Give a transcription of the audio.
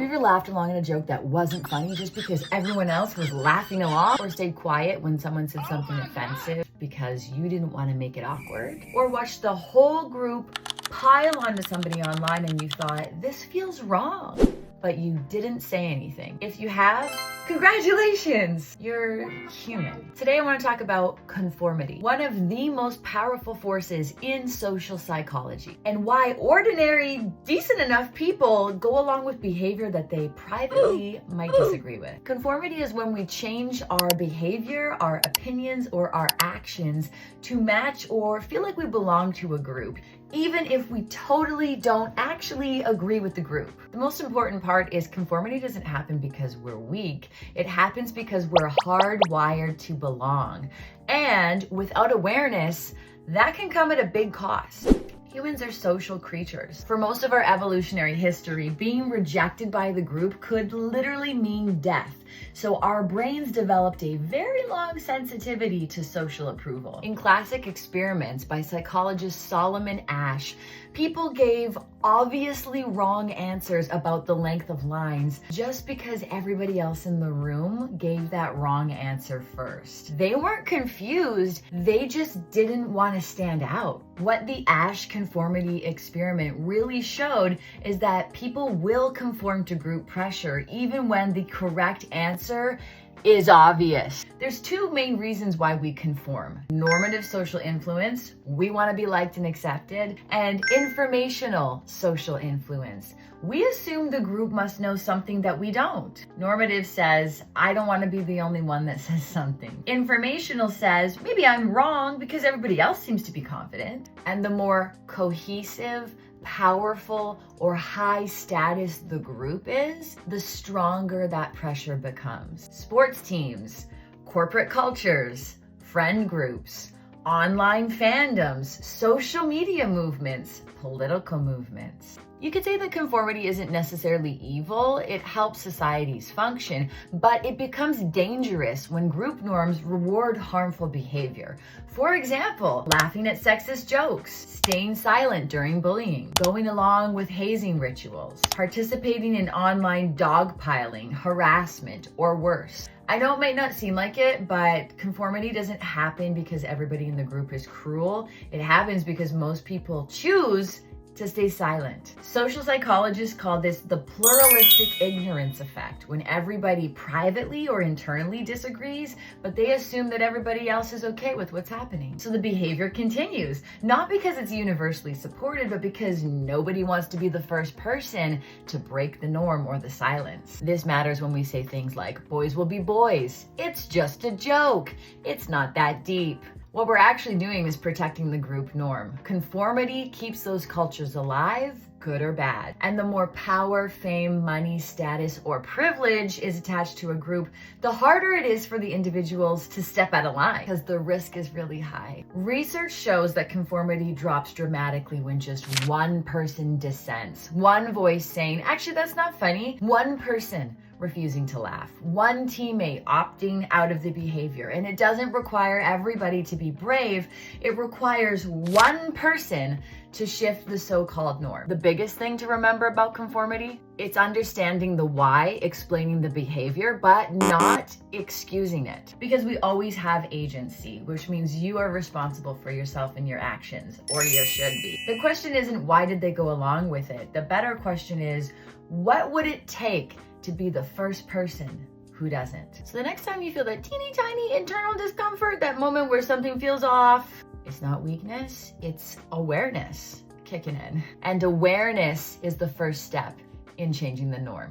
you ever laughed along at a joke that wasn't funny just because everyone else was laughing along? Or stayed quiet when someone said something offensive because you didn't want to make it awkward? Or watched the whole group pile onto somebody online and you thought, this feels wrong, but you didn't say anything? If you have, congratulations, you're human. Today I want to talk about conformity, one of the most powerful forces in social psychology, and why ordinary, decent enough people go along with behavior that they privately might disagree with. Conformity is when we change our behavior, our opinions, or our actions to match or feel like we belong to a group, even if we totally don't actually agree with the group. The most important part is conformity doesn't happen because we're weak. It happens because we're hardwired to belong. And without awareness, that can come at a big cost. Humans are social creatures. For most of our evolutionary history, being rejected by the group could literally mean death. So our brains developed a very long sensitivity to social approval. In classic experiments by psychologist Solomon Asch, people gave obviously wrong answers about the length of lines just because everybody else in the room gave that wrong answer first. They weren't confused, they just didn't want to stand out. What the Asch conformity experiment really showed is that people will conform to group pressure even when the correct answer is obvious. There's two main reasons why we conform: normative social influence, we want to be liked and accepted, and informational social influence. We assume the group must know something that we don't. Normative says, I don't want to be the only one that says something. Informational says, maybe I'm wrong because everybody else seems to be confident. And the more cohesive, powerful, or high status the group is, the stronger that pressure becomes. Sports teams, corporate cultures, friend groups, online fandoms, social media movements, political movements. You could say that conformity isn't necessarily evil, it helps societies function, but it becomes dangerous when group norms reward harmful behavior. For example, laughing at sexist jokes, staying silent during bullying, going along with hazing rituals, participating in online dogpiling, harassment, or worse. I know it might not seem like it, but conformity doesn't happen because everybody in the group is cruel. It happens because most people choose to stay silent. Social psychologists call this the pluralistic ignorance effect, when everybody privately or internally disagrees, but they assume that everybody else is okay with what's happening. So the behavior continues, not because it's universally supported, but because nobody wants to be the first person to break the norm or the silence. This matters when we say things like, boys will be boys, it's just a joke, it's not that deep. What we're actually doing is protecting the group norm. Conformity keeps those cultures alive, good or bad. And the more power, fame, money, status, or privilege is attached to a group, the harder it is for the individuals to step out of line because the risk is really high. Research shows that conformity drops dramatically when just one person dissents. One voice saying, actually, that's not funny. One person refusing to laugh. One teammate opting out of the behavior. And it doesn't require everybody to be brave. It requires one person to shift the so-called norm. The biggest thing to remember about conformity, it's understanding the why, explaining the behavior, but not excusing it. Because we always have agency, which means you are responsible for yourself and your actions, or you should be. The question isn't why did they go along with it? The better question is, what would it take to be the first person who doesn't? So the next time you feel that teeny tiny internal discomfort, that moment where something feels off, it's not weakness, it's awareness kicking in. And awareness is the first step in changing the norm.